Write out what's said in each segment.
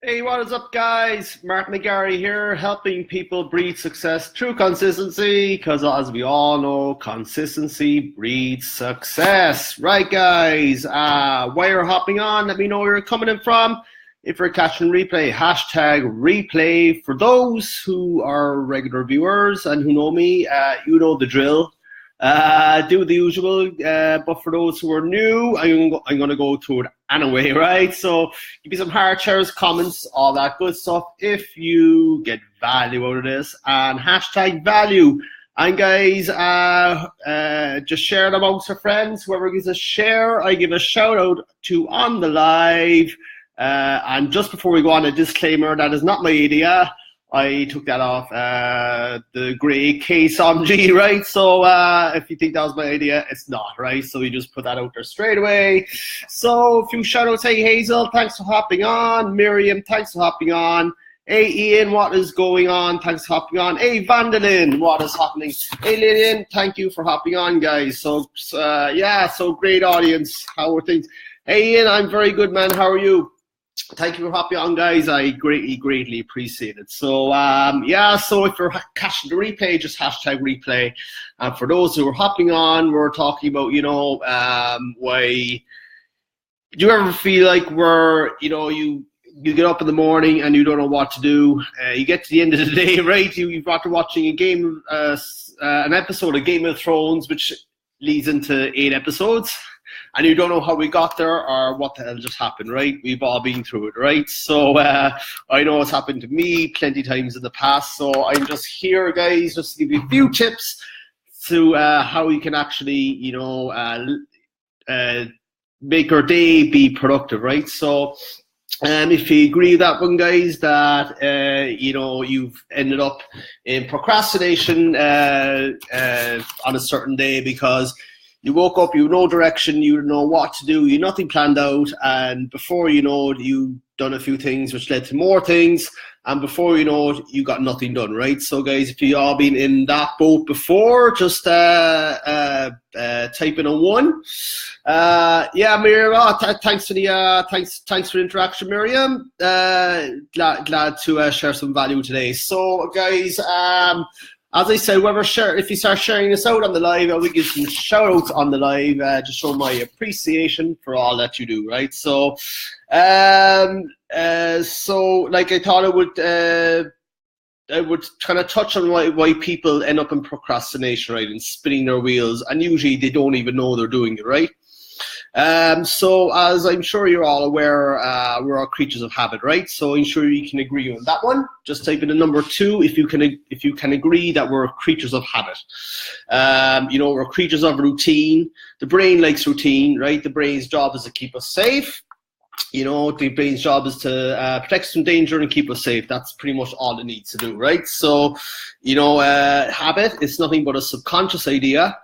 Hey, what is up, guys? Mark McGarry here, helping people breed success through consistency, because as we all know, consistency breeds success. Right, guys, while you're hopping on, let me know where you're coming in from. If you're catching replay, hashtag replay. For those who are regular viewers and who know me, you know the drill. Do the usual, but for those who are new, I'm going to go through it anyway, right? So give me some heart shares, comments, all that good stuff if you get value out of this, and hashtag value. And guys, just share it amongst your friends. Whoever gives a share, I give a shout out to on the live. And just before we go on, a disclaimer, that is not my idea. I took that off the Grey K-SOMG, right? So if you think that was my idea, it's not, right? So we just put that out there straight away. So a few shout-outs. Hey, Hazel, thanks for hopping on. Miriam, thanks for hopping on. Hey, Ian, what is going on? Thanks for hopping on. Hey, Vandalin, what is happening? Hey, Lillian, thank you for hopping on, guys. So great audience. How are things? Hey, Ian, I'm very good, man. How are you? Thank you for hopping on, guys. I greatly appreciate it. So, so if you're catching the replay, just hashtag replay. And for those who are hopping on, we're talking about, why do you ever feel like you get up in the morning and you don't know what to do? You get to the end of the day, right? You've after watching an episode of Game of Thrones, which leads into 8 episodes. And you don't know how we got there or what the hell just happened, right? We've all been through it, right? So I know it's happened to me plenty of times in the past. So I'm just here, guys, just to give you a few tips to how you can actually, make your day be productive, right? So if you agree with that one, guys, that, you've ended up in procrastination on a certain day because you woke up, you know direction, you know what to do, you nothing planned out, and before you know it, you've done a few things which led to more things, and before you know it, you got nothing done, right? So guys, if you all been in that boat before, just type in a 1. Miriam, thanks for the thanks for the interaction, Miriam. Glad to share some value today. So guys, as I said, if you start sharing this out on the live, I will give some shout outs on the live to show my appreciation for all that you do, right? So, like I thought I would kind of touch on why people end up in procrastination, right, and spinning their wheels, and usually they don't even know they're doing it, right? So as I'm sure you're all aware, we're all creatures of habit, right? So I'm sure you can agree on that one. Just type in the number 2 if you can agree that we're creatures of habit. We're creatures of routine. The brain likes routine, right? The brain's job is to keep us safe. The brain's job is to protect us from danger and keep us safe. That's pretty much all it needs to do, right? So, habit is nothing but a subconscious idea.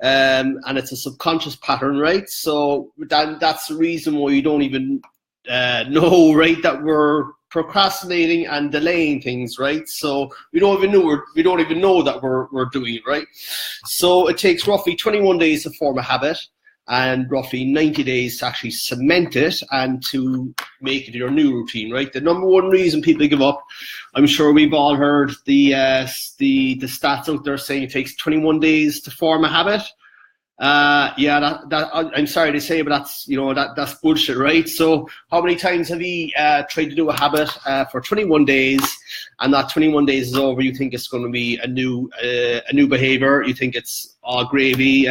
And it's a subconscious pattern, right? So that's the reason why you don't even know, right, that we're procrastinating and delaying things, right? So we don't even know that we're doing it, right? So it takes roughly 21 days to form a habit, and roughly 90 days to actually cement it and to make it your new routine, right? The number one reason people give up, I'm sure we've all heard the stats out there saying it takes 21 days to form a habit. I'm sorry to say, but that's bullshit, right? So how many times have you tried to do a habit for 21 days, and that 21 days is over? You think it's going to be a new behavior. You think it's all gravy.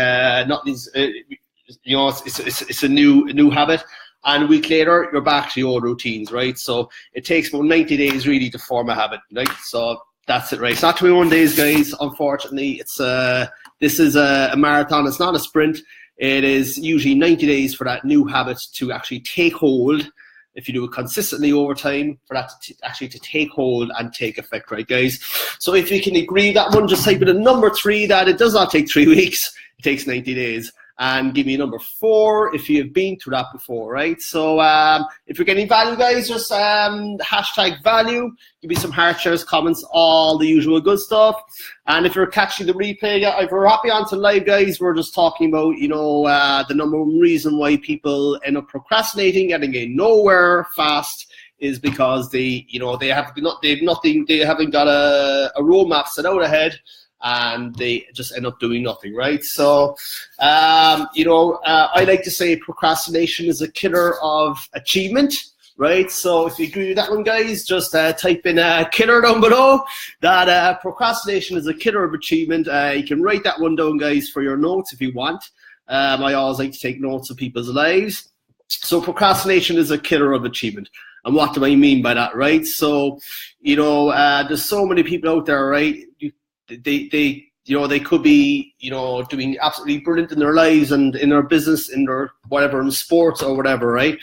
It's a new habit. And a week later, you're back to your old routines, right? So it takes about 90 days really to form a habit, right? So that's it, right? It's not 21 days, guys. Unfortunately, this is a marathon. It's not a sprint. It is usually 90 days for that new habit to actually take hold. If you do it consistently over time, for that to take hold and take effect, right, guys? So if you can agree that one, just type in a number 3 that it does not take 3 weeks. It takes 90 days. And give me a number 4 if you have been through that before, right? So if you're getting value, guys, just hashtag value. Give me some heart shares, comments, all the usual good stuff. And if you're catching the replay, if we're hopping on to live, guys, we're just talking about, the number one reason why people end up procrastinating, getting nowhere fast, is because they haven't got a roadmap set out ahead, and they just end up doing nothing, right? So, I like to say procrastination is a killer of achievement, right? So if you agree with that one, guys, just type in killer down below. That procrastination is a killer of achievement. You can write that one down, guys, for your notes if you want. I always like to take notes of people's lives. So procrastination is a killer of achievement. And what do I mean by that, right? So, there's so many people out there, right? They could be, doing absolutely brilliant in their lives and in their business, in their whatever, in sports or whatever, right?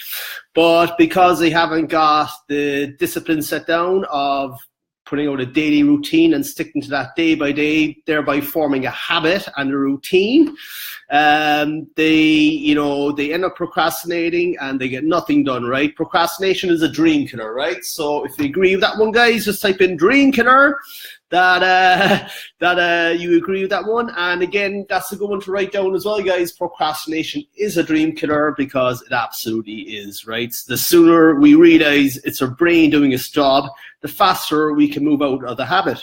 But because they haven't got the discipline set down of putting out a daily routine and sticking to that day by day, thereby forming a habit and a routine, they end up procrastinating and they get nothing done, right? Procrastination is a dream killer, right? So if you agree with that one, guys, just type in dream killer, that you agree with that one. And again, that's a good one to write down as well, guys. Procrastination is a dream killer because it absolutely is, right? The sooner we realize it's our brain doing its job, the faster we can move out of the habit.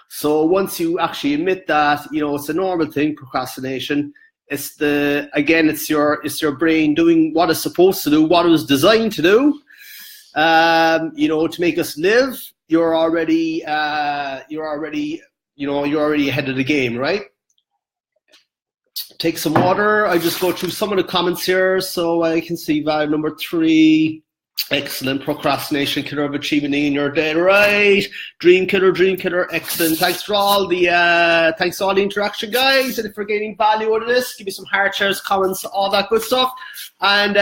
So once you actually admit that, it's a normal thing, procrastination, it's your brain doing what it's supposed to do, what it was designed to do, to make us live. You're already ahead of the game, right? Take some water. I just go through some of the comments here so I can see value number 3. Excellent. Procrastination killer of achievement in your day, right? Dream killer, excellent. Thanks for all the interaction, guys. And if you're getting value out of this, give me some heart shares, comments, all that good stuff. And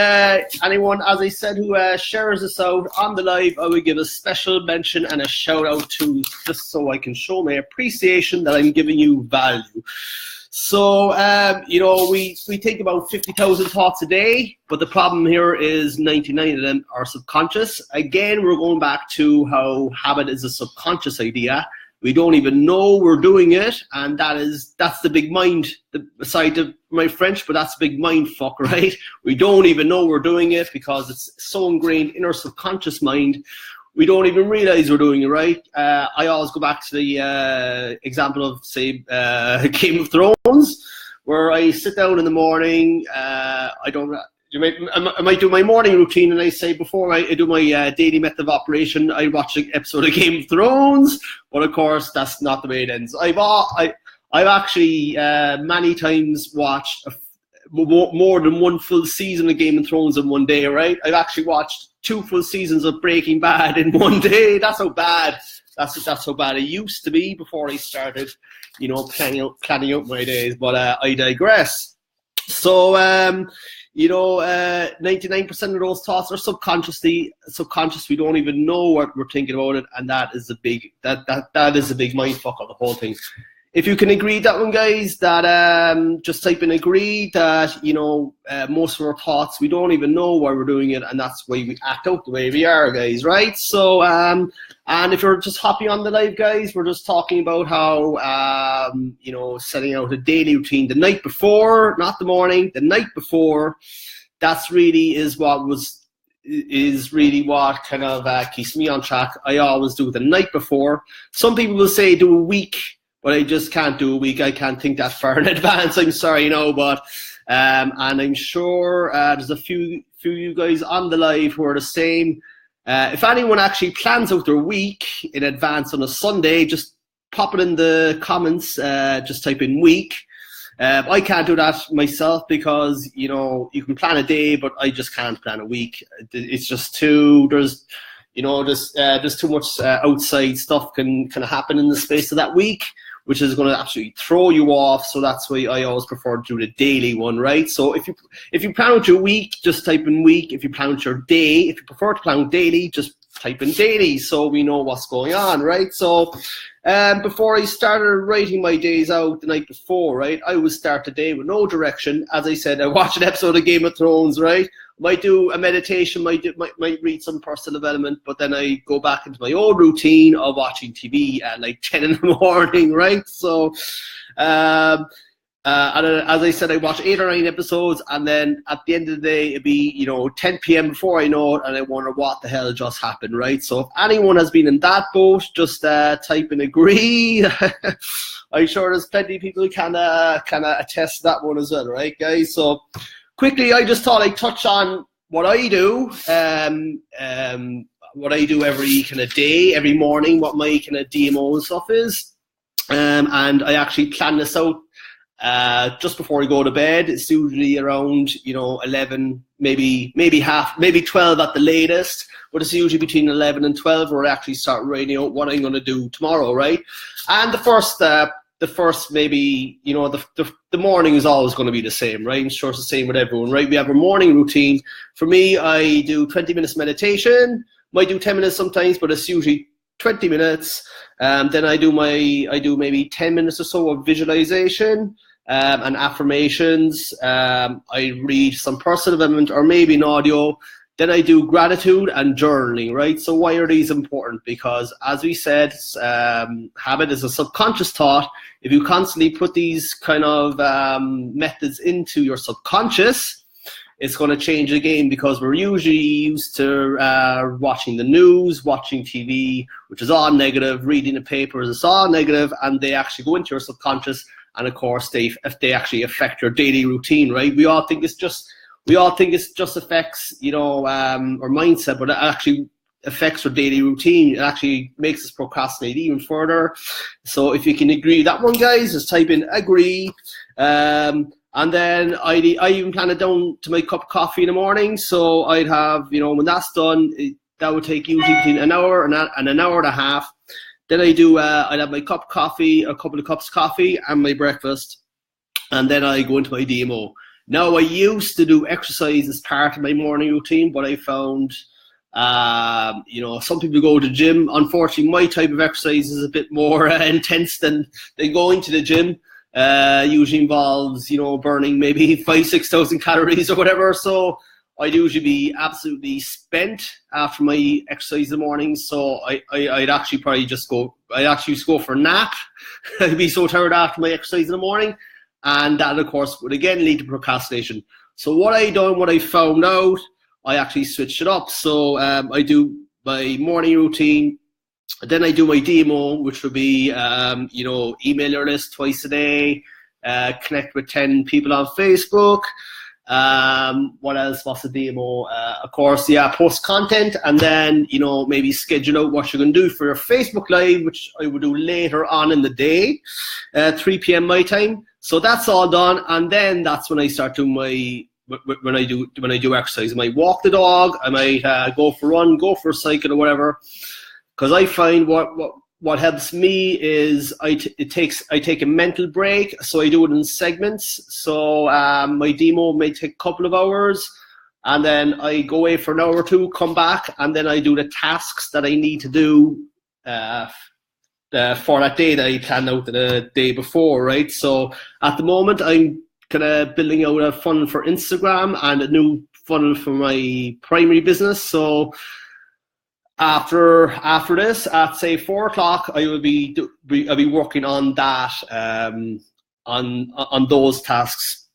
anyone, as I said, who shares this out on the live, I will give a special mention and a shout out to, just so I can show my appreciation that I'm giving you value. So, we think about 50,000 thoughts a day, but the problem here is 99 of them are subconscious. Again, we're going back to how habit is a subconscious idea. We don't even know we're doing it, and that's the big mind, aside of my French, but that's a big mind fuck, right? We don't even know we're doing it because it's so ingrained in our subconscious mind. We don't even realize we're doing it, right? I always go back to the example of, say, Game of Thrones, where I sit down in the morning. I might do my morning routine, and I say before I do my daily method of operation, I watch an episode of Game of Thrones. But of course, that's not the way it ends. I've actually many times watched more than one full season of Game of Thrones in one day, right? I've actually watched 2 full seasons of Breaking Bad in one day. That's how bad it used to be before I started, planning out my days. But I digress. So 99% of those thoughts are subconscious. We don't even know what we're thinking about it, and that is a big mindfuck of the whole thing. If you can agree that one, guys, that just type in agree that, most of our thoughts, we don't even know why we're doing it, and that's why we act out the way we are, guys, right? So, and if you're just hopping on the live, guys, we're just talking about how, setting out a daily routine the night before, not the morning, the night before. That's really what kind of keeps me on track. I always do the night before. Some people will say do a week, but I just can't do a week. I can't think that far in advance. I'm sorry, but and I'm sure there's a few you guys on the live who are the same. If anyone actually plans out their week in advance on a Sunday, just pop it in the comments. Just type in week. I can't do that myself because you can plan a day, but I just can't plan a week. It's just there's too much outside stuff can kind of happen in the space of that week, which is going to absolutely throw you off. So that's why I always prefer to do the daily one, right? So if you plan out your week, just type in week. If you plan out your day, if you prefer to plan out daily, just type in daily so we know what's going on, right? So before I started writing my days out the night before, right, I would start the day with no direction. As I said, I watched an episode of Game of Thrones, right? Might do a meditation, might read some personal development, but then I go back into my old routine of watching TV at like 10 in the morning, right? So And as I said, I watch 8 or 9 episodes, and then at the end of the day, it'd be 10 p.m. before I know it, and I wonder what the hell just happened, right? So if anyone has been in that boat, just type in agree. I'm sure there's plenty of people who can attest to that one as well, right, guys? So quickly, I just thought I'd touch on what I do. What I do every kind of day, every morning, what my kind of DMO and stuff is, and I actually plan this out. Just before I go to bed. It's usually around 11, maybe 12 at the latest, but it's usually between 11 and 12 where I actually start writing out what I'm going to do tomorrow, right? And the first maybe the morning is always going to be the same, right? I'm sure it's the same with everyone, right? We have a morning routine. For me, I do 20 minutes meditation. Might do 10 minutes sometimes, but it's usually 20 minutes. Then I do maybe 10 minutes or so of visualization and affirmations. I read some personal development or maybe an audio. Then I do gratitude and journaling, right? So why are these important? Because as we said, habit is a subconscious thought. If you constantly put these kind of methods into your subconscious, it's going to change the game, because we're usually used to watching the news, watching TV, which is all negative, reading the papers, it's all negative, and they actually go into your subconscious, and of course they actually affect your daily routine, right? We all think it's just affects our mindset, but it actually affects our daily routine. It actually makes us procrastinate even further. So if you can agree with that one, guys, just type in agree. And then I even plan it down to my cup of coffee in the morning. So I'd have, when that's done, that would take usually between an hour and an hour and a half. Then I'd have my cup of coffee, a couple of cups of coffee, and my breakfast. And then I go into my DMO. Now, I used to do exercise as part of my morning routine, but I found, some people go to the gym. Unfortunately, my type of exercise is a bit more intense than going to the gym. Usually involves, burning maybe 5,000-6,000 calories or whatever. So I'd usually be absolutely spent after my exercise in the morning. So I'd actually probably just go for a nap. I'd be so tired after my exercise in the morning. And that, of course, would again lead to procrastination. So what I found out, I actually switched it up. So I do my morning routine. Then I do my DMO, which would be, email your list twice a day, connect with 10 people on Facebook. What else? What's the DMO? Of course, post content, and then, maybe schedule out what you're going to do for your Facebook Live, which I would do later on in the day, 3 p.m. my time. So that's all done, and then that's when I start doing when I do exercise. I might walk the dog, I might go for a run, go for a cycle or whatever. Because I find what helps me is I take a mental break, so I do it in segments. So my demo may take a couple of hours, and then I go away for an hour or two, come back, and then I do the tasks that I need to do for that day that I planned out the day before, right? So at the moment, I'm kind of building out a funnel for Instagram and a new funnel for my primary business. So after this, at say 4 o'clock, I'll be working on that, on those tasks,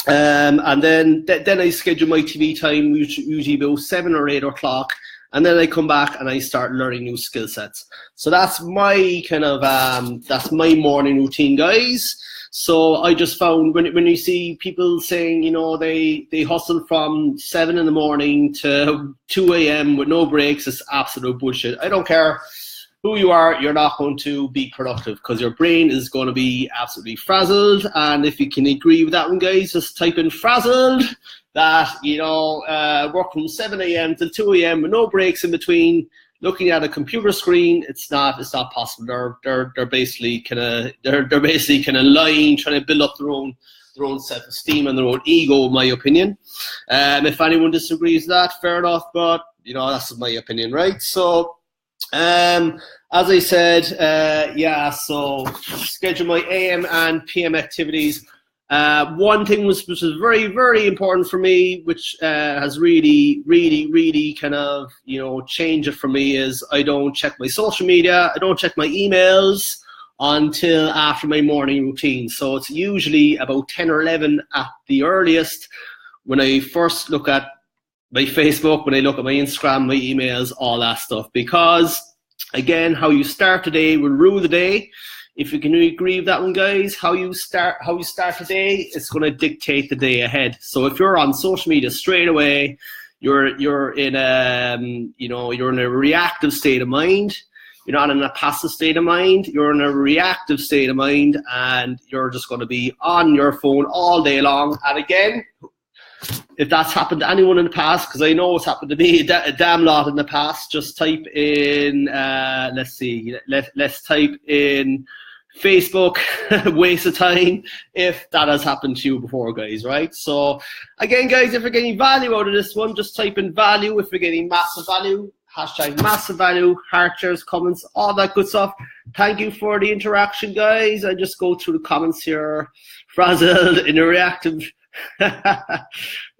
and then I schedule my TV time usually about 7 or 8 o'clock, and then I come back and I start learning new skill sets. So that's my that's my morning routine, guys. So I just found when you see people saying, they hustle from 7 in the morning to 2 a.m. with no breaks, it's absolute bullshit. I don't care who you are, you're not going to be productive because your brain is going to be absolutely frazzled. And if you can agree with that one, guys, just type in frazzled. That, work from 7 a.m. till 2 a.m. with no breaks in between, looking at a computer screen, it's not possible. They're basically kind of lying, trying to build up their own self-esteem and their own ego, in my opinion. If anyone disagrees with that, fair enough, but that's my opinion, right? So as I said, so schedule my AM and PM activities. One thing which was very, very important for me, which has really kind of, changed it for me, is I don't check my social media, I don't check my emails until after my morning routine. So it's usually about 10 or 11 at the earliest when I first look at my Facebook, when I look at my Instagram, my emails, all that stuff. Because, again, how you start the day will rule the day. If you can agree with that one, guys, how you start the day, it's going to dictate the day ahead. So if you're on social media straight away, you're in a reactive state of mind. You're not in a passive state of mind. You're in a reactive state of mind, and you're just going to be on your phone all day long. And again, if that's happened to anyone in the past, because I know it's happened to me a damn lot in the past, just type in, let's type in Facebook, waste of time, if that has happened to you before, guys, right? So, again, guys, if you're getting value out of this one, just type in value. If you're getting massive value, hashtag massive value, heart shares, comments, all that good stuff. Thank you for the interaction, guys. I just go through the comments here. Frazzled in a reactive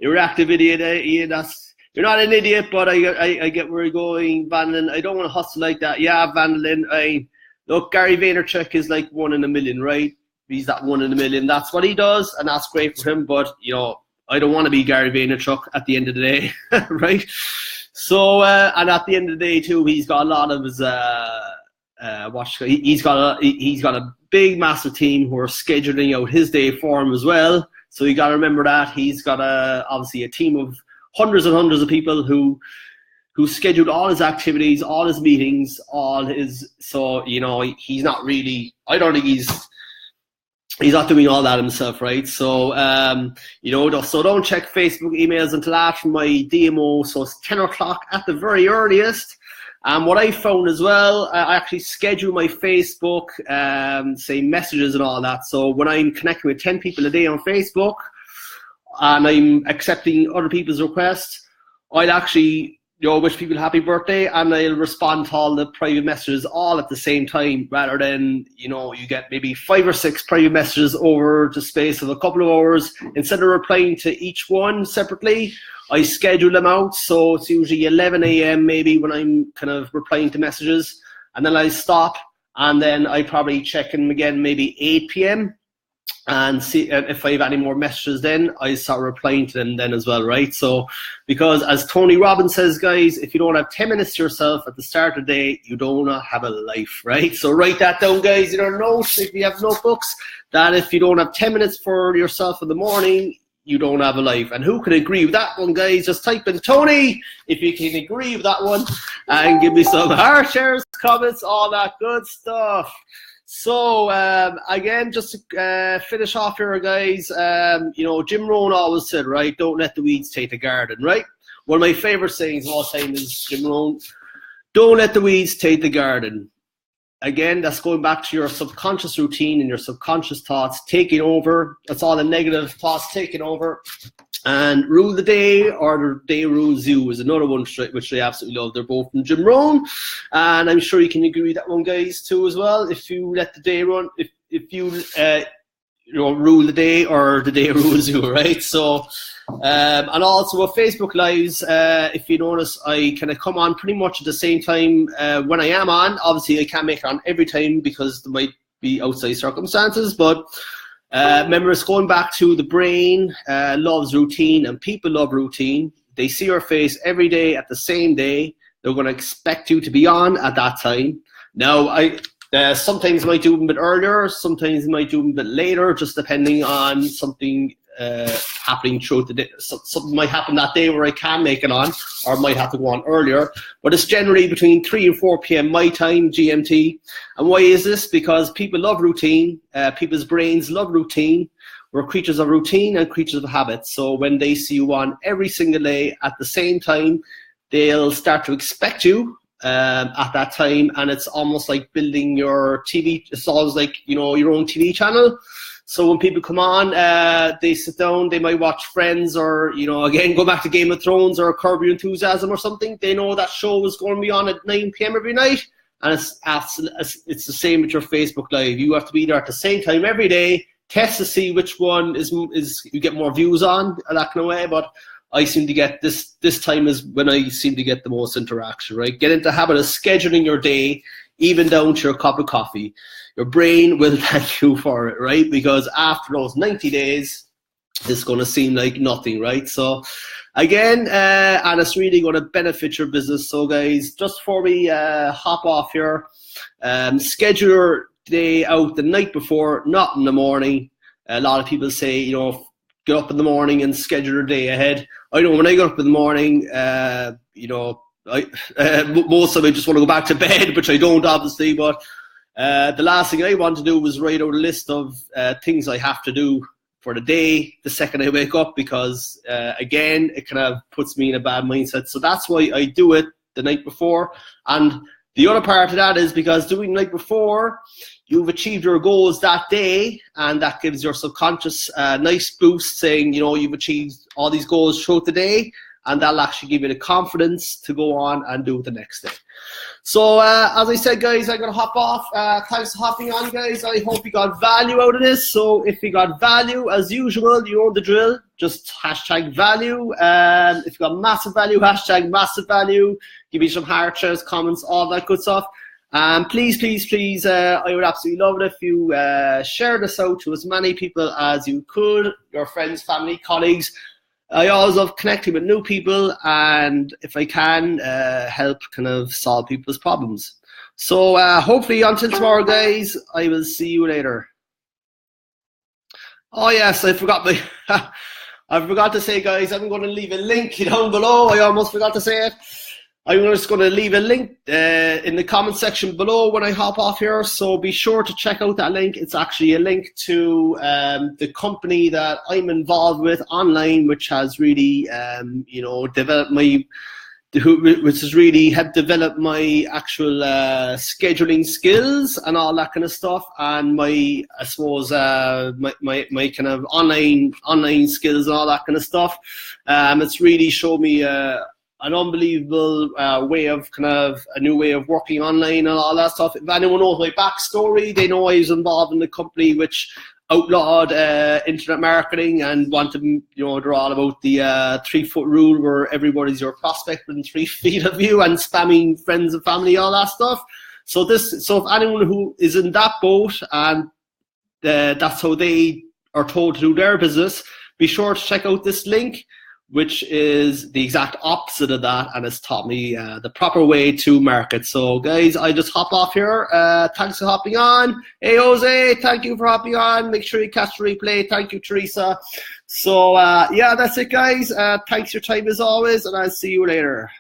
idiot, Ian. You're not an idiot, but I get where you're going, Vanlin. I don't want to hustle like that. Yeah, Vanlin. Look, Gary Vaynerchuk is like 1 in a million, right? He's that 1 in a million. That's what he does, and that's great for him. But I don't want to be Gary Vaynerchuk at the end of the day, right? So, and at the end of the day too, he's got a lot of his he's got a big, massive team who are scheduling out his day for him as well. So you got to remember that he's got obviously a team of hundreds and hundreds of people who scheduled all his activities, all his meetings, so he's not really. I don't think he's not doing all that himself, right? So, so don't check Facebook emails until after my DMO. So it's 10 o'clock at the very earliest. And what I found as well, I actually schedule my Facebook, say messages and all that. So when I'm connecting with 10 people a day on Facebook and I'm accepting other people's requests, I'll actually wish people happy birthday, and I'll respond to all the private messages all at the same time, rather than, you get maybe 5 or 6 private messages over the space of a couple of hours. Instead of replying to each one separately, I schedule them out. So it's usually 11 a.m. maybe when I'm kind of replying to messages, and then I stop, and then I probably check in again maybe 8 p.m. and see if I have any more messages. Then I start replying to them then as well, right? So, because as Tony Robbins says, guys, if you don't have 10 minutes to yourself at the start of the day, you don't have a life, right? So write that down, guys, in our notes, if you have notebooks, that if you don't have 10 minutes for yourself in the morning, you don't have a life. And who can agree with that one, guys? Just type in Tony if you can agree with that one, and give me some heart shares, comments, all that good stuff. So, again, just to finish off here, guys, Jim Rohn always said, right, don't let the weeds take the garden, right? One of my favorite sayings of all time is Jim Rohn, don't let the weeds take the garden. Again, that's going back to your subconscious routine and your subconscious thoughts taking over. That's all the negative thoughts taking over. And rule the day, or the day rules you, is another one which I absolutely love. They're both from Jim Rohn, and I'm sure you can agree with that one, guys, too, as well. If you let the day run, if you rule the day, or the day rules you, right? So, and also with Facebook Lives, if you notice, I kind of come on pretty much at the same time when I am on. Obviously, I can't make it on every time because there might be outside circumstances, but remember, it's going back to the brain loves routine, and people love routine. They see your face every day at the same day. They're going to expect you to be on at that time. Now, sometimes I might do them a bit earlier, sometimes I might do them a bit later, just depending on something happening throughout the day. Something might happen that day where I can make it on, or might have to go on earlier. But it's generally between 3 and 4 p.m. my time, GMT. And why is this? Because people love routine. People's brains love routine. We're creatures of routine and creatures of habit. So when they see you on every single day at the same time, they'll start to expect you at that time. And it's almost like building your TV. It's always like, your own TV channel. So when people come on, they sit down, they might watch Friends, or, again, go back to Game of Thrones or Curb Your Enthusiasm or something. They know that show is going to be on at 9 p.m. every night. And it's the same with your Facebook Live. You have to be there at the same time every day, test to see which one is you get more views on, that kind of way. But I seem to get this time is when I seem to get the most interaction, right? Get into the habit of scheduling your day even down to your cup of coffee. Your brain will thank you for it, right? Because after those 90 days, it's going to seem like nothing, right? So again, and it's really going to benefit your business. So guys, just before we hop off here, schedule your day out the night before, not in the morning. A lot of people say, you know, get up in the morning and schedule your day ahead. I know when I get up in the morning, you know, most of it just want to go back to bed, which I don't obviously, but the last thing I want to do was write out a list of things I have to do for the day the second I wake up, because again, it kind of puts me in a bad mindset. So that's why I do it the night before. And the other part of that is because doing the night before, you've achieved your goals that day, and that gives your subconscious a nice boost saying, you know, you've achieved all these goals throughout the day, and that'll actually give you the confidence to go on and do it the next day. So as I said, guys, I'm going to hop off. Thanks for hopping on, guys. I hope you got value out of this. So if you got value, as usual, you know the drill. Just hashtag value. If you got massive value, hashtag massive value. Give me some heart shares, comments, all that good stuff. Please, please, please, I would absolutely love it if you share this out to as many people as you could, your friends, family, colleagues. I always love connecting with new people, and if I can, help kind of solve people's problems. So hopefully until tomorrow, guys, I will see you later. Oh yes, I forgot to say, guys, I'm going to leave a link down below. I almost forgot to say it. I'm just going to leave a link in the comment section below when I hop off here, so be sure to check out that link. It's actually a link to the company that I'm involved with online, which has really, you know, developed my, which has really helped develop my actual scheduling skills and all that kind of stuff, and my, I suppose, my kind of online skills and all that kind of stuff. It's really showed me an unbelievable way of kind of a new way of working online and all that stuff. If anyone knows my backstory, they know I was involved in a company which outlawed internet marketing and wanted, you know, they're all about the 3-foot rule where everybody's your prospect within 3 feet of you and spamming friends and family, all that stuff. So if anyone who is in that boat and that's how they are told to do their business, be sure to check out this link, which is the exact opposite of that, and it's taught me the proper way to market. So guys, I just hop off here. Thanks for hopping on. Hey Jose, thank you for hopping on. Make sure you catch the replay. Thank you, Teresa. So yeah, that's it, guys. Thanks for your time as always, and I'll see you later.